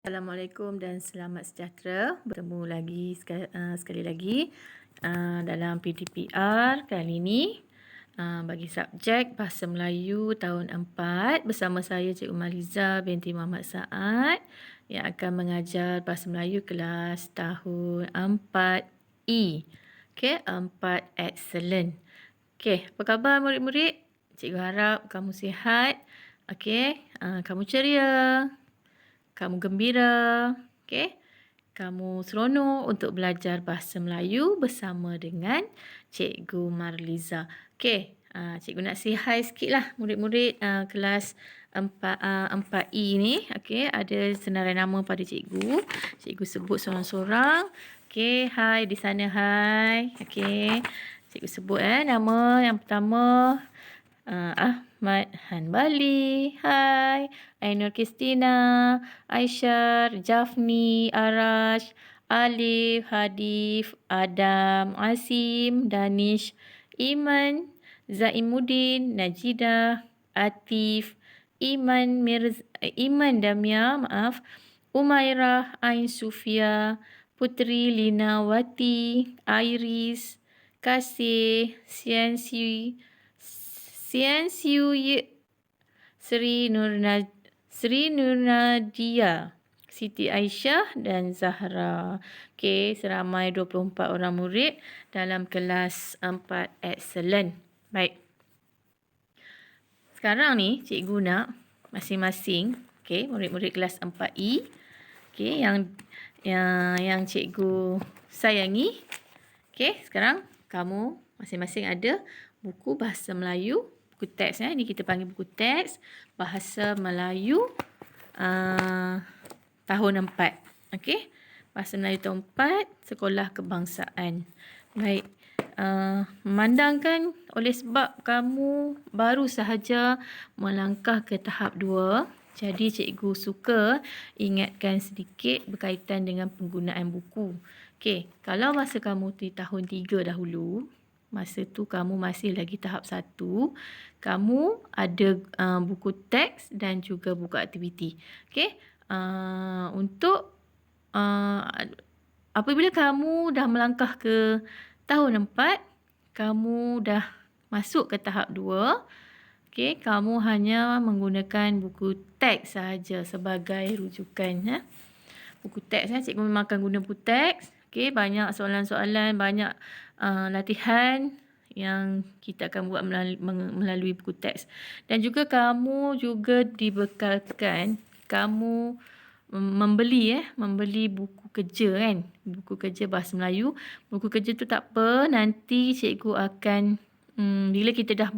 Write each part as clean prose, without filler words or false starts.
Assalamualaikum dan selamat sejahtera. Bertemu lagi sekali lagi dalam PDPR kali ini bagi subjek Bahasa Melayu tahun 4 bersama saya Cikgu Maliza binti Muhammad Saad yang akan mengajar Bahasa Melayu kelas tahun 4E. Okey, 4 excellent. Okey, apa khabar murid-murid? Cikgu harap kamu sihat. Okey, kamu ceria. Kamu gembira, okey? Kamu seronok untuk belajar Bahasa Melayu bersama dengan Cikgu Marliza. Okey, Cikgu nak say hi sikit lah murid-murid kelas 4E ni. Okey, ada senarai nama pada Cikgu. Cikgu sebut seorang-seorang. Okey, hi di sana, hi. Okey, Cikgu sebut nama yang pertama. Ahmad Hanbali, hai. Ainur Kristina, Aisyar, Jafni, Arash, Alif, Hadif, Adam, Asim, Danish, Iman, Zaimuddin, Najidah, Atif, Iman Damia, Umairah, Ain Sufia, Putri Linawati, Iris, Kasih, Sian Siu Sri Nurnadia, Siti Aisyah dan Zahra. Okey, seramai 24 orang murid dalam kelas 4 excellent. Baik. Sekarang ni cikgu nak masing-masing, okey, murid-murid kelas 4E, okey, yang cikgu sayangi. Okey, sekarang kamu masing-masing ada buku Bahasa Melayu, buku teks ni kita panggil buku teks Bahasa Melayu tahun 4. Okey. Bahasa Melayu tahun 4, Sekolah Kebangsaan. Baik. Memandangkan oleh sebab kamu baru sahaja melangkah ke tahap 2, jadi cikgu suka ingatkan sedikit berkaitan dengan penggunaan buku. Okey, kalau masa kamu di tahun 3 dahulu, masa tu kamu masih lagi tahap 1, kamu ada buku teks dan juga buku aktiviti. Okey, untuk apabila kamu dah melangkah ke tahun 4, kamu dah masuk ke tahap 2, okey, kamu hanya menggunakan buku teks sahaja sebagai rujukan. Buku teks, cikgu memang akan guna buku teks. Okey, banyak soalan-soalan, banyak latihan yang kita akan buat melalui buku teks. Dan juga kamu juga dibekalkan, kamu membeli buku kerja kan, buku kerja Bahasa Melayu. Buku kerja tu tak apa, nanti cikgu akan bila kita dah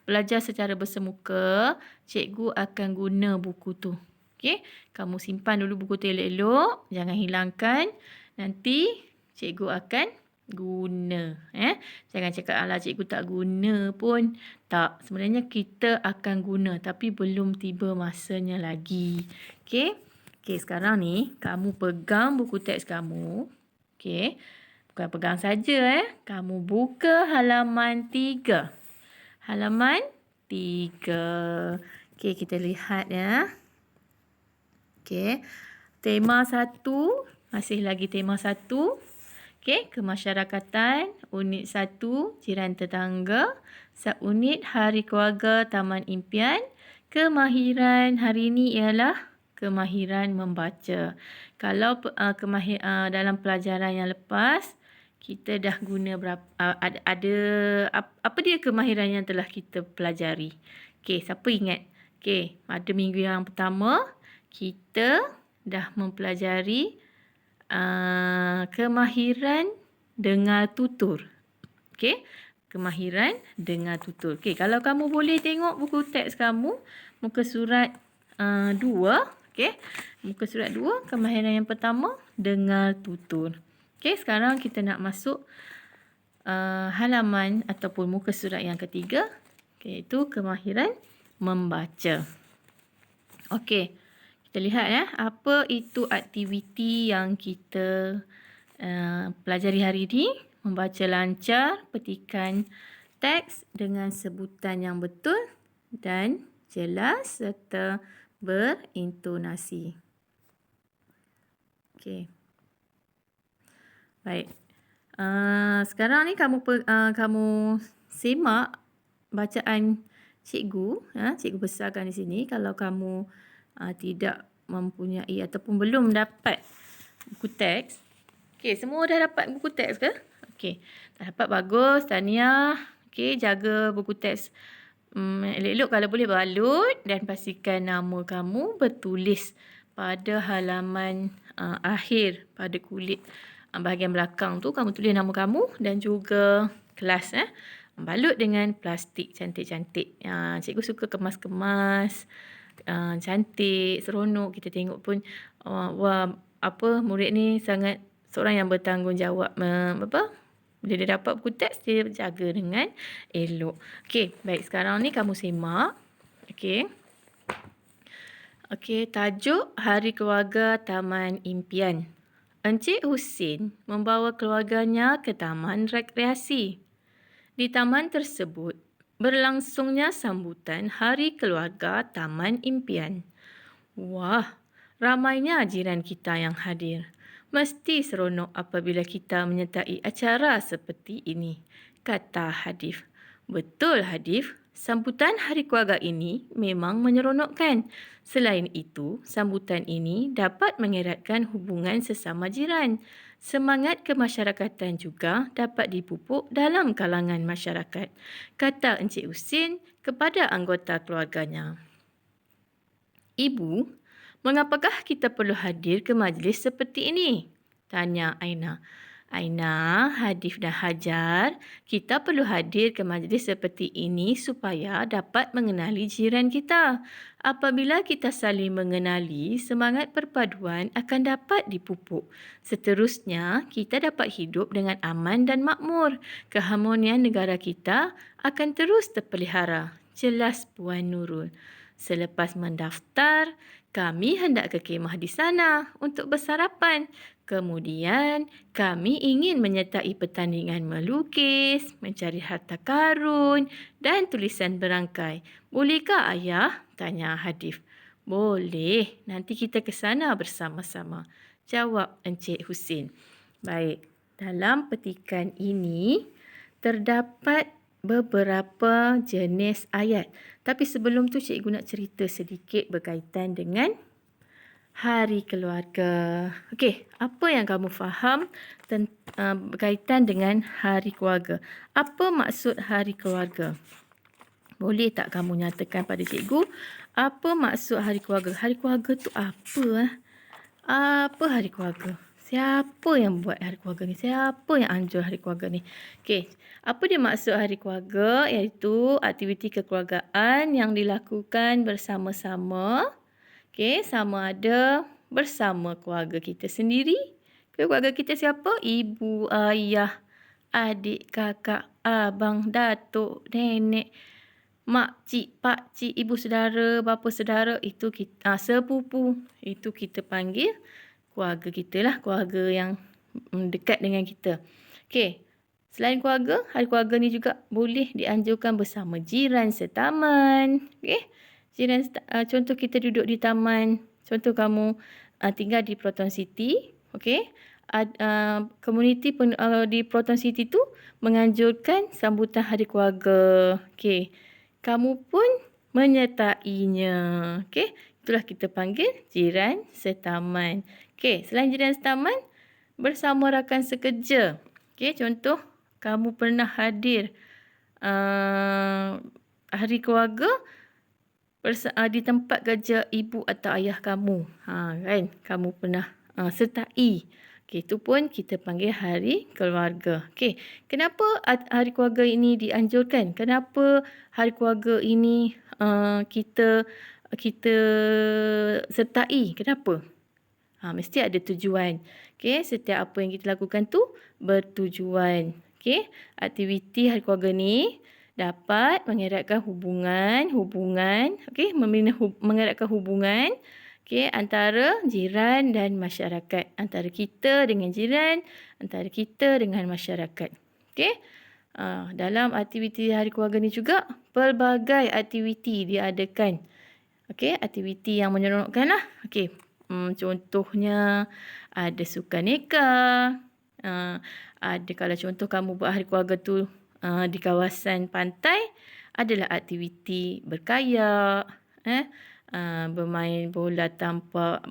belajar secara bersemuka, cikgu akan guna buku tu. Okey, kamu simpan dulu buku tu elok-elok, jangan hilangkan. Nanti cikgu akan guna. Jangan cakap alah cikgu tak guna pun. Tak, sebenarnya kita akan guna tapi belum tiba masanya lagi. Okey. Okey, sekarang ni kamu pegang buku teks kamu. Okey. Bukan pegang saja Kamu buka halaman 3. Halaman 3. Okey, kita lihat ya. Okey. Tema 1, masih lagi tema 1. Okey, kemasyarakatan, unit 1, jiran tetangga, subunit hari keluarga, taman impian. Kemahiran hari ini ialah kemahiran membaca. Kalau dalam pelajaran yang lepas, kita dah guna apa dia kemahiran yang telah kita pelajari. Okey, siapa ingat? Okey, pada minggu yang pertama, kita dah mempelajari kemahiran dengar tutur. Okey, kemahiran dengar tutur. Okey, kalau kamu boleh tengok buku teks kamu, muka surat 2. Okey, muka surat 2, kemahiran yang pertama, dengar tutur. Okey, sekarang kita nak masuk halaman ataupun muka surat yang ketiga, iaitu kemahiran membaca. Okey, kita lihat apa itu aktiviti yang kita pelajari hari ini. Membaca lancar, petikan teks dengan sebutan yang betul dan jelas serta berintonasi. Okey. Baik. Sekarang ni kamu simak bacaan cikgu, cikgu besarkan di sini. Kalau kamu tidak mempunyai ataupun belum dapat buku teks. Okey, semua dah dapat buku teks ke? Okey, dah dapat, bagus. Tahniah. Okey, jaga buku teks elok-elok, kalau boleh balut dan pastikan nama kamu bertulis pada halaman akhir, pada kulit bahagian belakang tu kamu tulis nama kamu dan juga kelas. Balut dengan plastik cantik-cantik. Cikgu suka kemas-kemas, cantik, seronok. Kita tengok pun, wah, murid ni sangat seorang yang bertanggungjawab. Bila dia dapat buku teks, dia jaga dengan elok. Okey, baik. Sekarang ni kamu simak. Okey. Okey, tajuk Hari Keluarga Taman Impian. Encik Husin membawa keluarganya ke taman rekreasi. Di taman tersebut, berlangsungnya sambutan Hari Keluarga Taman Impian. Wah, ramainya jiran kita yang hadir. Mesti seronok apabila kita menyertai acara seperti ini, kata Hadif. Betul, Hadif. Sambutan Hari Keluarga ini memang menyeronokkan. Selain itu, sambutan ini dapat mengeratkan hubungan sesama jiran. Semangat kemasyarakatan juga dapat dipupuk dalam kalangan masyarakat, kata Encik Husin kepada anggota keluarganya. Ibu, mengapakah kita perlu hadir ke majlis seperti ini? Tanya Aina. Aina, Hadif dan Hajar, kita perlu hadir ke majlis seperti ini supaya dapat mengenali jiran kita. Apabila kita saling mengenali, semangat perpaduan akan dapat dipupuk. Seterusnya, kita dapat hidup dengan aman dan makmur. Keharmonian negara kita akan terus terpelihara. Jelas Puan Nurul. Selepas mendaftar, kami hendak ke kemah di sana untuk bersarapan. Kemudian, kami ingin menyertai pertandingan melukis, mencari harta karun dan tulisan berangkai. Bolehkah ayah? Tanya Hadif. Boleh, nanti kita ke sana bersama-sama, jawab Encik Husin. Baik, dalam petikan ini terdapat beberapa jenis ayat. Tapi sebelum tu cikgu nak cerita sedikit berkaitan dengan Hari Keluarga. Okey, apa yang kamu faham berkaitan dengan Hari Keluarga? Apa maksud Hari Keluarga? Boleh tak kamu nyatakan pada cikgu apa maksud Hari Keluarga? Hari Keluarga tu apa? Apa Hari Keluarga? Siapa yang buat Hari Keluarga ni? Siapa yang anjur Hari Keluarga ni? Okey, apa dia maksud Hari Keluarga? Iaitu aktiviti kekeluargaan yang dilakukan bersama-sama. Okey, sama ada bersama keluarga kita sendiri. Keluarga kita siapa? Ibu, ayah, adik, kakak, abang, datuk, nenek, mak, cik, pak, cik, ibu saudara, bapa saudara, itu kita, sepupu. Itu kita panggil keluarga kita lah, keluarga yang dekat dengan kita. Okey, selain keluarga, hari keluarga ni juga boleh dianjurkan bersama jiran setaman. Okey, jiran, contoh kita duduk di taman, contoh kamu tinggal di Proton City, okey, komuniti di Proton City tu menganjurkan sambutan hari keluarga. Okey, kamu pun menyertainya. Okey, itulah kita panggil jiran setaman. Okey, selain jiran setaman, bersama rakan sekerja. Okey, contoh kamu pernah hadir hari keluarga di tempat kerja ibu atau ayah kamu. Kan? Kamu pernah sertai. Okey, itu pun kita panggil hari keluarga. Okey, kenapa hari keluarga ini dianjurkan? Kenapa hari keluarga ini kita sertai? Kenapa? Mesti ada tujuan. Okey, setiap apa yang kita lakukan tu bertujuan. Okey, aktiviti hari keluarga ni dapat mengeratkan hubungan, okey, mengeratkan hubungan, okey, antara jiran dan masyarakat, antara kita dengan jiran, antara kita dengan masyarakat. Okey, dalam aktiviti hari keluarga ni juga pelbagai aktiviti diadakan. Okey, aktiviti yang menyeronokkan lah. Okey, Contohnya ada sukaneka. Ada kalau contoh kamu buat hari keluarga tu di kawasan pantai, adalah aktiviti berkayak, bermain bola tanpa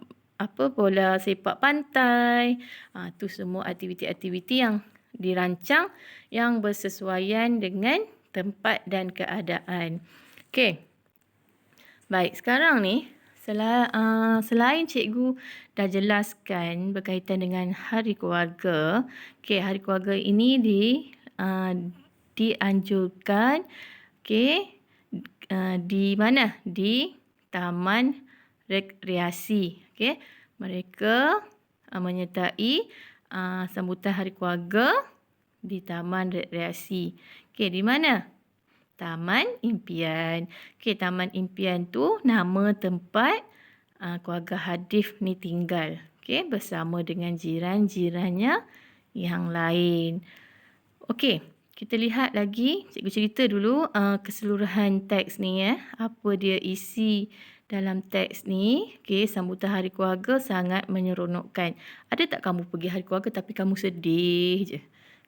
bola sepak pantai. Tu semua aktiviti-aktiviti yang dirancang yang bersesuaian dengan tempat dan keadaan. Okey. Baik, sekarang ni selain cikgu dah jelaskan berkaitan dengan hari keluarga, hari keluarga ini dianjurkan di mana? Di taman rekreasi. Mereka menyertai sambutan hari keluarga di taman rekreasi. Di mana? Taman Impian. Taman Impian tu nama tempat keluarga Hadif ni tinggal. Bersama dengan jiran-jirannya yang lain. Kita lihat lagi. Cikgu cerita dulu keseluruhan teks ni. Apa dia isi dalam teks ni. Sambutan hari keluarga sangat menyeronokkan. Ada tak kamu pergi hari keluarga tapi kamu sedih je?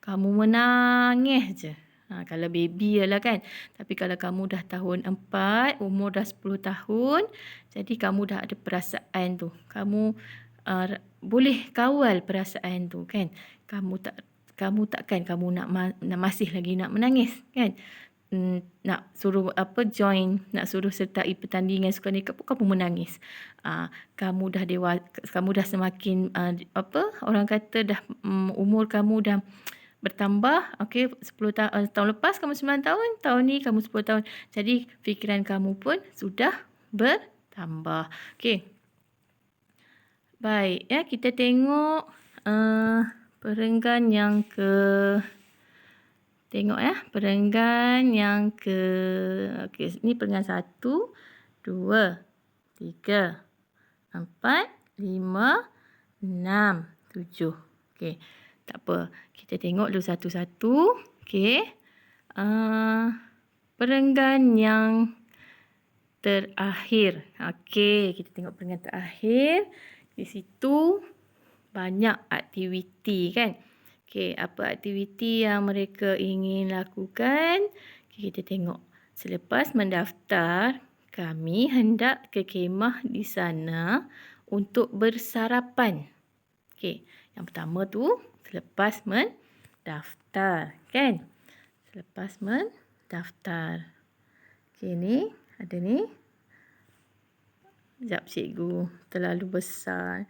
Kamu menangis je? Kalau baby lah kan. Tapi kalau kamu dah tahun 4, umur dah 10 tahun, jadi kamu dah ada perasaan tu. Kamu boleh kawal perasaan tu kan. Kamu takkan kamu nak masih lagi nak menangis kan. Nak suruh join, nak suruh sertai pertandingan sukaneka pun kamu menangis. Kamu dah semakin orang kata dah umur kamu dah bertambah. 10 tahun lepas kamu 9 tahun, tahun ni kamu 10 tahun. Jadi fikiran kamu pun sudah bertambah. Baik, kita tengok perenggan yang perenggan yang ni perenggan 1, 2, 3, 4, 5, 6, 7. Tak apa. Kita tengok dulu satu-satu. Perenggan yang terakhir. Kita tengok perenggan terakhir. Di situ banyak aktiviti kan. Apa aktiviti yang mereka ingin lakukan? Kita tengok. Selepas mendaftar, kami hendak ke kemah di sana untuk bersarapan. Yang pertama tu selepas mendaftar kan. Selepas mendaftar. Ni ada ni. Sekejap cikgu terlalu besar.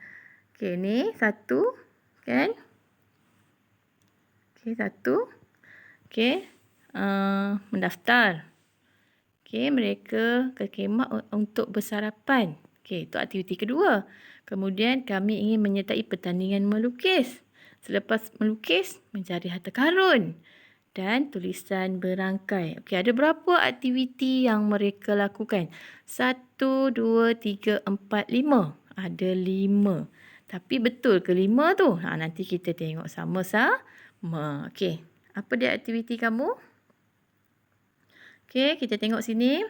Ni satu kan. Satu. Mendaftar. Mereka ke kemah untuk bersarapan. Itu aktiviti kedua. Kemudian kami ingin menyertai pertandingan melukis. Selepas melukis, mencari harta karun dan tulisan berangkai. Ada berapa aktiviti yang mereka lakukan? 1, 2, 3, 4, 5. Ada 5. Tapi betul ke 5 tu? Nanti kita tengok sama-sama. Apa dia aktiviti kamu? Kita tengok sini.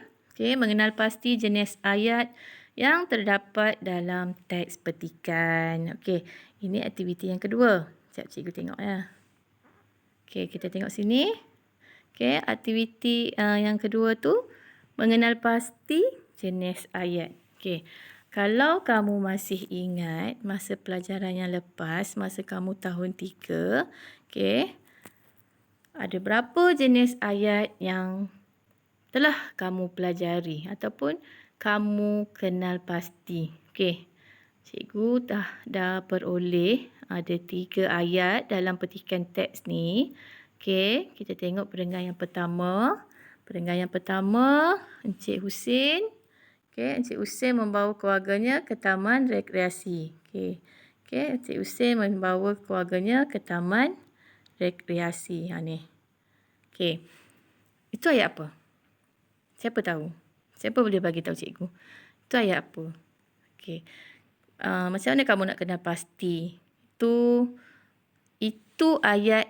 Mengenal pasti jenis ayat yang terdapat dalam teks petikan. Ini aktiviti yang kedua. Sekejap cikgu tengok ya. Kita tengok sini. Aktiviti yang kedua tu mengenal pasti jenis ayat. Kalau kamu masih ingat masa pelajaran yang lepas, masa kamu tahun 3, ada berapa jenis ayat yang telah kamu pelajari ataupun kamu kenal pasti. Cikgu dah peroleh ada 3 ayat dalam petikan teks ni. Kita tengok perenggan yang pertama. Perenggan yang pertama, Encik Husin. Encik Husin membawa keluarganya ke taman rekreasi. Encik Husin membawa keluarganya ke taman rekreasi. Ni. Itu ayat apa? Siapa tahu? Siapa boleh bagi tahu cikgu? Itu ayat apa? Macam mana kamu nak kenal pasti? Itu ayat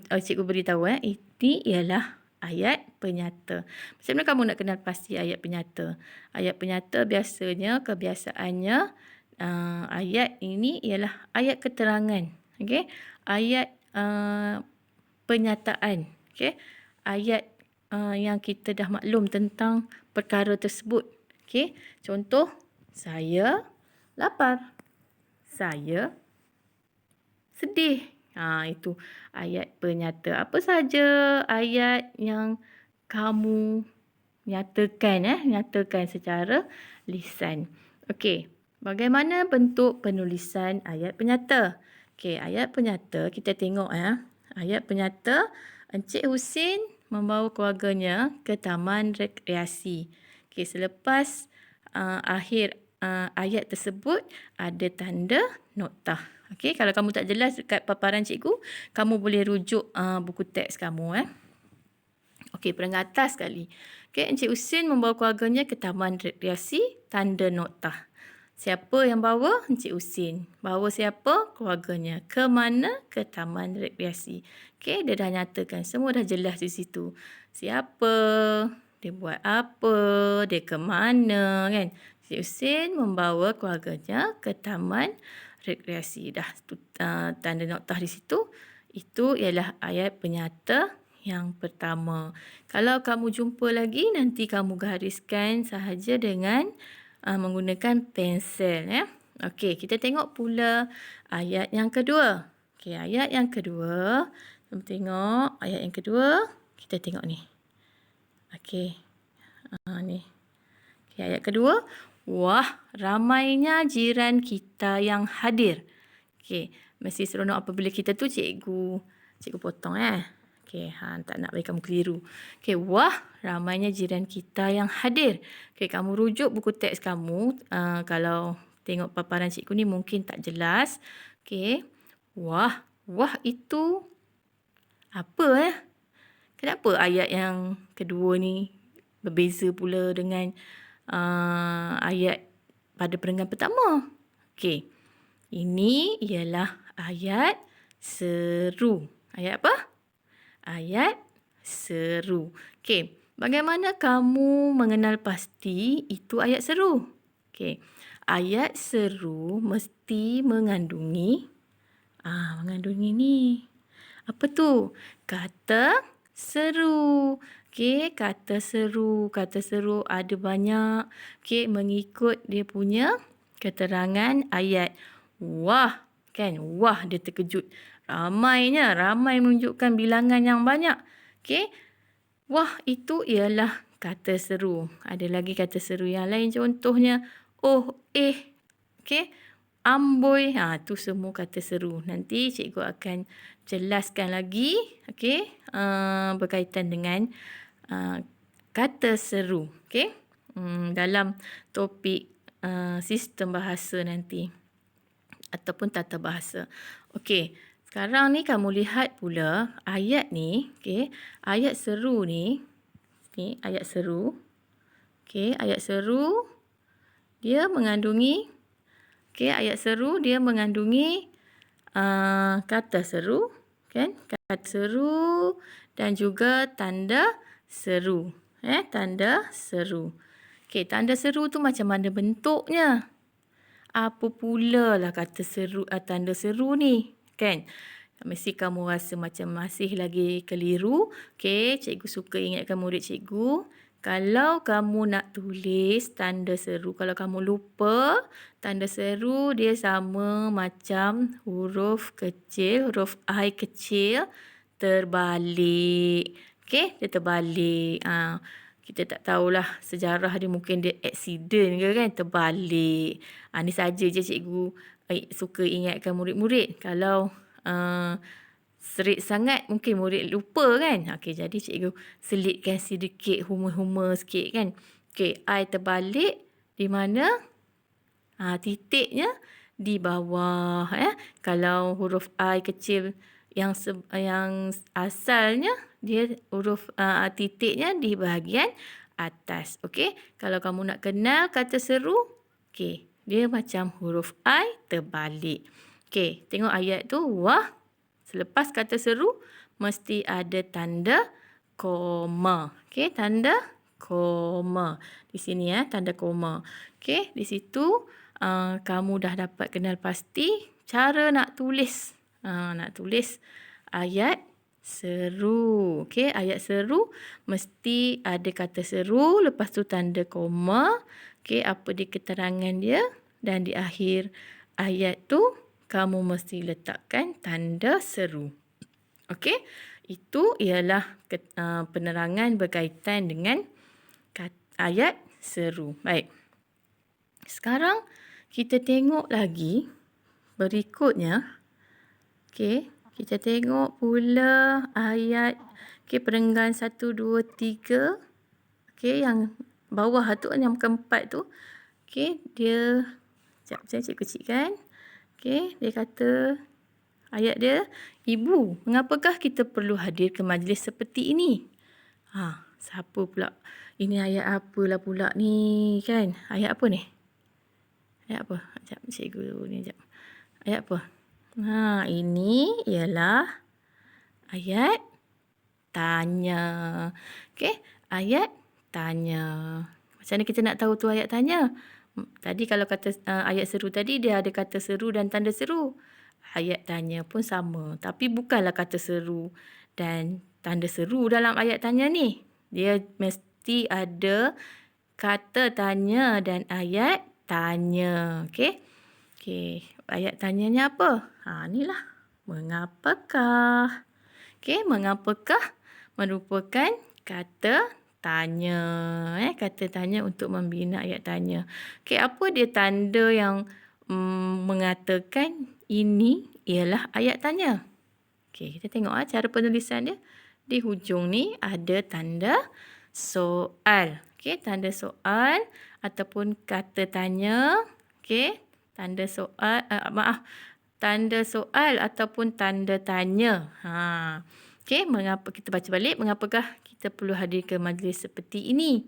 cikgu beritahu ini ialah ayat penyata. Macam mana kamu nak kenal pasti ayat penyata? Ayat penyata biasanya kebiasaannya ayat ini ialah ayat keterangan. Okey? Ayat penyataan. Okey? Ayat yang kita dah maklum tentang perkara tersebut. Okey? Contoh, saya lapar. Saya sedih. Itu ayat penyata. Apa saja ayat yang kamu nyatakan secara lisan. Okey, bagaimana bentuk penulisan ayat penyata? Okey, ayat penyata kita tengok Ayat penyata, Encik Husin membawa keluarganya ke taman rekreasi. Okey, selepas akhir ayat tersebut ada tanda notah. Okey, kalau kamu tak jelas dekat paparan cikgu, kamu boleh rujuk buku teks kamu. Okey, perengah atas sekali. Okey, Encik Husin membawa keluarganya ke taman rekreasi, tanda notah. Siapa yang bawa? Encik Husin. Bawa siapa? Keluarganya. Ke mana? Ke taman rekreasi. Okey, dia dah nyatakan. Semua dah jelas di situ. Siapa? Dia buat apa? Dia ke mana? Kan? Encik Husin membawa keluarganya ke taman rekreasi. Dah tanda notah di situ. Itu ialah ayat penyata yang pertama. Kalau kamu jumpa lagi, nanti kamu gariskan sahaja dengan menggunakan pensel. Okey, kita tengok pula ayat yang kedua. Okey, ayat yang kedua. Kita tengok ayat yang kedua. Kita tengok ni. Okey. Ni. Okey, ayat kedua. Wah, ramainya jiran kita yang hadir. Okey, mesti seronok apabila kita tu cikgu potong Okey, tak nak bagi kamu keliru. Okey, wah, ramainya jiran kita yang hadir. Okey, kamu rujuk buku teks kamu. Kalau tengok paparan cikgu ni mungkin tak jelas. Okey, wah itu apa Kenapa ayat yang kedua ni berbeza pula dengan ayat pada perenggan pertama? Okey, ini ialah ayat seru. Ayat apa? Ayat seru. Okey, bagaimana kamu mengenal pasti itu ayat seru? Okey, ayat seru mesti mengandungi ni. Apa tu? Kata seru. Okey, kata seru. Kata seru ada banyak. Okey, mengikut dia punya keterangan ayat. Wah, kan? Wah, dia terkejut. Ramai menunjukkan bilangan yang banyak. Okey. Wah, itu ialah kata seru. Ada lagi kata seru yang lain contohnya. Oh, Okey. Amboi. Itu semua kata seru. Nanti cikgu akan jelaskan lagi. Okey. Berkaitan dengan kata seru. Okey. Dalam topik sistem bahasa nanti. Ataupun tata bahasa. Okey. Sekarang ni kamu lihat pula ayat ni. Okey. Ayat seru ni. Ni ayat seru. Okey. Ayat seru. Dia mengandungi. Okey. Ayat seru dia mengandungi kata seru. Kan? Kata seru. Dan juga tanda seru. Tanda seru. Okey. Tanda seru tu macam mana bentuknya? Apa pula lah kata seru, tanda seru ni? Kan? Mesti kamu rasa macam masih lagi keliru. Okey, cikgu suka ingatkan murid cikgu. Kalau kamu nak tulis tanda seru, kalau kamu lupa, tanda seru dia sama macam huruf kecil, huruf I kecil terbalik. Okey, dia terbalik. Kita tak tahulah sejarah dia, mungkin dia accident ke kan, terbalik. Ni saja je cikgu suka ingatkan murid-murid. Kalau serit sangat mungkin murid lupa kan. Okey, jadi cikgu selitkan sedikit, humor-humor sikit kan. Okey, I terbalik di mana? Titiknya di bawah. Kalau huruf I kecil yang asalnya dia huruf titiknya di bahagian atas. Okey, kalau kamu nak kenal kata seru, okey, dia macam huruf I terbalik. Okey, tengok ayat tu. Wah, selepas kata seru mesti ada tanda koma. Okey, tanda koma. Di sini ya, tanda koma. Okey, di situ kamu dah dapat kenal pasti cara nak tulis. Nak tulis ayat seru. Okey, ayat seru mesti ada kata seru, lepas tu tanda koma. Okey, apa dia keterangan dia, dan di akhir ayat tu kamu mesti letakkan tanda seru. Okey, itu ialah penerangan berkaitan dengan ayat seru. Baik. Sekarang kita tengok lagi berikutnya. Okey, kita tengok pula ayat perenggan 1, 2, 3. Okey, yang bawah tu, yang keempat tu. Okey, dia sekejap saya cikgu kecilkan. Okey, dia kata ayat dia, Ibu, mengapakah kita perlu hadir ke majlis seperti ini? Siapa pula? Ini ayat apalah pula ni kan? Ayat apa ni? Ayat apa? Sekejap cikgu ni sekejap. Ayat apa? Ini ialah ayat tanya. Okey, ayat tanya. Macam mana kita nak tahu tu ayat tanya? Tadi kalau kata ayat seru tadi dia ada kata seru dan tanda seru. Ayat tanya pun sama, tapi bukanlah kata seru dan tanda seru dalam ayat tanya ni. Dia mesti ada kata tanya dan ayat tanya. Okey. Okey, ayat tanyanya apa? Inilah. Mengapakah? Okey, mengapakah merupakan kata tanya. Kata tanya untuk membina ayat tanya. Okey, apa dia tanda yang mengatakan ini ialah ayat tanya? Okey, kita tengok cara penulisan dia. Di hujung ni ada tanda soal. Okey, tanda soal ataupun kata tanya. Okey, tanda soal, tanda soal ataupun tanda tanya. Okey, mengapa kita baca balik? Mengapakah kita perlu hadir ke majlis seperti ini?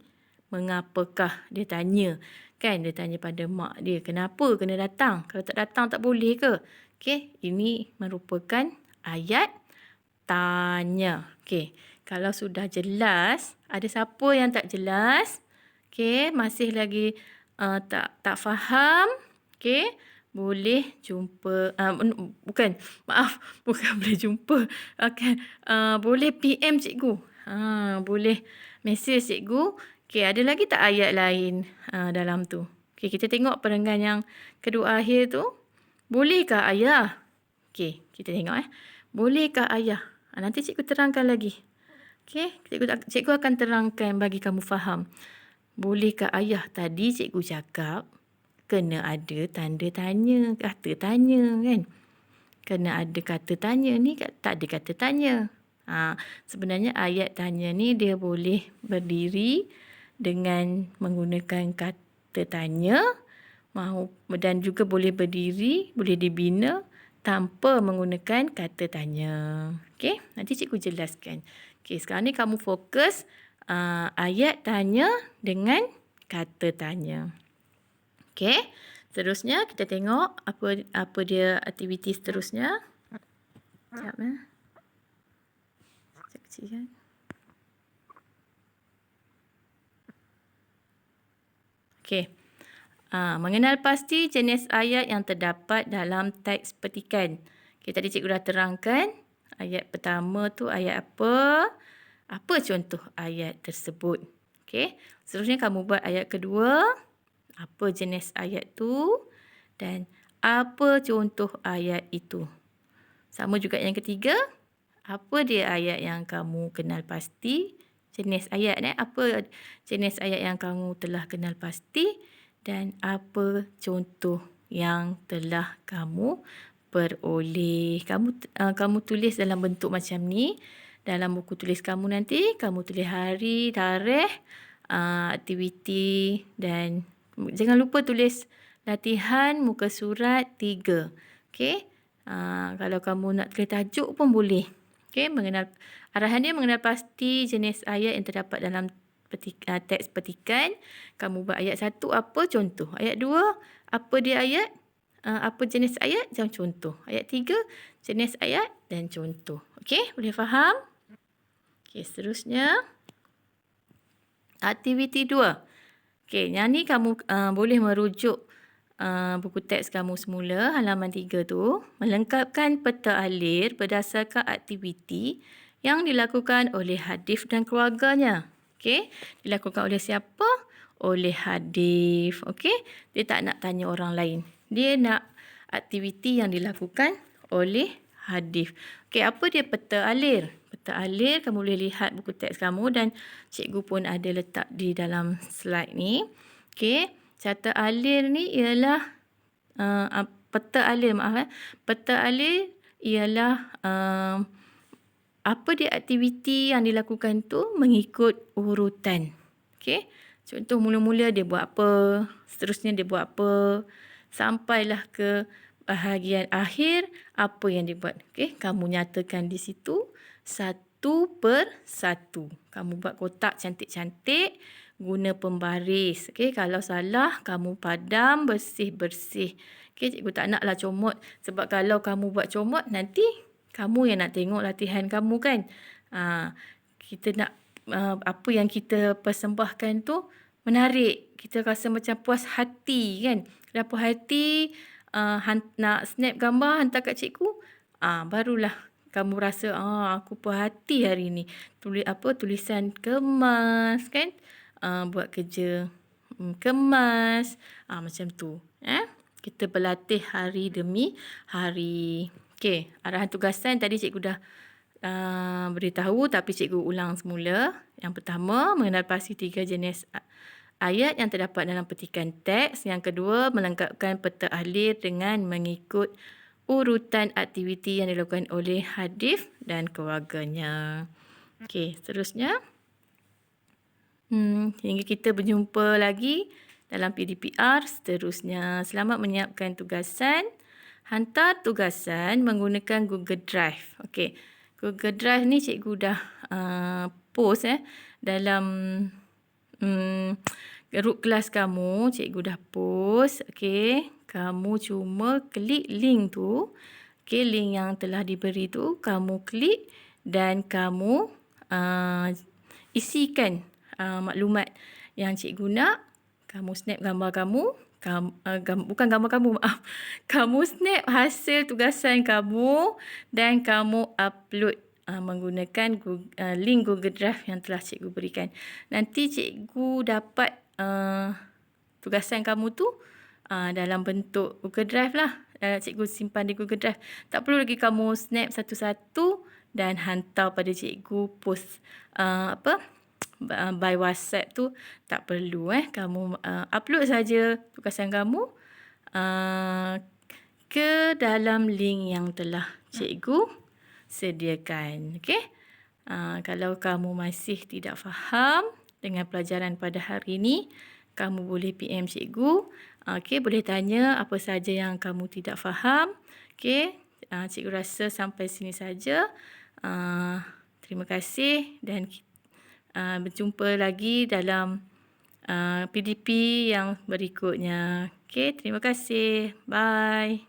Mengapakah dia tanya? Kan dia tanya pada mak dia, kenapa kena datang? Kalau tak datang tak boleh ke? Okey, ini merupakan ayat tanya. Okey, kalau sudah jelas, ada siapa yang tak jelas? Okey, masih lagi tak faham? Okey, boleh jumpa, bukan boleh jumpa. Boleh PM cikgu. Boleh mesej cikgu. Okey, ada lagi tak ayat lain dalam tu? Okey, kita tengok perenggan yang kedua akhir tu. Bolehkah ayah? Okey, kita tengok Bolehkah ayah? Nanti cikgu terangkan lagi. Okey, cikgu akan terangkan bagi kamu faham. Bolehkah ayah? Tadi cikgu cakap kena ada tanda tanya, kata tanya kan. Kena ada kata tanya, ni tak ada kata tanya. Sebenarnya ayat tanya ni dia boleh berdiri dengan menggunakan kata tanya dan juga boleh berdiri, boleh dibina tanpa menggunakan kata tanya. Okey, nanti cikgu jelaskan. Okey, sekarang ni kamu fokus ayat tanya dengan kata tanya. Okey, seterusnya kita tengok apa dia aktiviti seterusnya. Sekejap Sekejap kecilkan. Okey. Mengenal pasti jenis ayat yang terdapat dalam teks petikan. Okay, tadi cikgu dah terangkan. Ayat pertama tu ayat apa? Apa contoh ayat tersebut? Okey. Seterusnya kamu buat ayat kedua. Apa jenis ayat tu? Dan apa contoh ayat itu? Sama juga yang ketiga. Apa dia ayat yang kamu kenal pasti? Jenis ayat apa jenis ayat yang kamu telah kenal pasti? Dan apa contoh yang telah kamu peroleh? Kamu tulis dalam bentuk macam ni. Dalam buku tulis kamu nanti, kamu tulis hari, tarikh, aktiviti dan jangan lupa tulis latihan muka surat 3. Okey. Kalau kamu nak tulis tajuk pun boleh. Okey, arahan dia mengenal pasti jenis ayat yang terdapat dalam teks petikan. Kamu buat ayat 1 apa contoh? Ayat 2 apa dia ayat? Apa jenis ayat dan contoh? Ayat 3 jenis ayat dan contoh. Okey, boleh faham? Okey. Okey, seterusnya aktiviti 2. Okey, yang ni kamu boleh merujuk buku teks kamu semula halaman 3 tu, melengkapkan peta alir berdasarkan aktiviti yang dilakukan oleh Hadif dan keluarganya. Okey, dilakukan oleh siapa? Oleh Hadif. Okey, dia tak nak tanya orang lain. Dia nak aktiviti yang dilakukan oleh Hadif. Okey, apa dia peta alir? Peta alir kamu boleh lihat buku teks kamu dan cikgu pun ada letak di dalam slide ni. Okey, carta alir ni ialah peta alir, Peta alir ialah apa dia aktiviti yang dilakukan tu mengikut urutan. Okey, contoh mula-mula dia buat apa, seterusnya dia buat apa, sampailah ke bahagian akhir apa yang dia buat. Okey, kamu nyatakan di situ satu per satu. Kamu buat kotak cantik-cantik guna pembaris. Okey, kalau salah kamu padam bersih-bersih. Okey, cikgu tak naklah comot sebab kalau kamu buat comot nanti kamu yang nak tengok latihan kamu kan. Kita nak apa yang kita persembahkan tu menarik. Kita rasa macam puas hati kan. Dah puas hati nak snap gambar hantar kat cikgu, barulah kamu rasa aku puas hati hari ni. Tulisan kemas kan. Buat kerja kemas. Macam tu. Kita berlatih hari demi hari. Okey, arahan tugasan tadi cikgu dah beritahu tapi cikgu ulang semula. Yang pertama, mengenal pasti 3 jenis ayat yang terdapat dalam petikan teks. Yang kedua, melengkapkan peta alir dengan mengikut urutan aktiviti yang dilakukan oleh Hadif dan keluarganya. Okey, seterusnya. Hingga kita berjumpa lagi dalam PDPR seterusnya. Selamat menyiapkan tugasan. Hantar tugasan menggunakan Google Drive. Okey, Google Drive ni cikgu dah post dalam grup kelas kamu. Cikgu dah post. Okey, kamu cuma klik link tu. Okey, link yang telah diberi tu kamu klik dan kamu isikan maklumat yang cikgu nak. Kamu snap gambar kamu. Bukan gambar kamu, maaf. Kamu snap hasil tugasan kamu dan kamu upload menggunakan link Google Drive yang telah cikgu berikan. Nanti cikgu dapat tugasan kamu tu dalam bentuk Google Drive lah. Cikgu simpan di Google Drive. Tak perlu lagi kamu snap satu-satu dan hantar pada cikgu post by WhatsApp tu, tak perlu. Kamu upload saja tugasan kamu ke dalam link yang telah cikgu sediakan. Okey. Kalau kamu masih tidak faham dengan pelajaran pada hari ini, kamu boleh PM cikgu. Okey, boleh tanya apa saja yang kamu tidak faham. Okey, cikgu rasa sampai sini saja. Terima kasih dan berjumpa lagi dalam PDP yang berikutnya. Okey, terima kasih. Bye.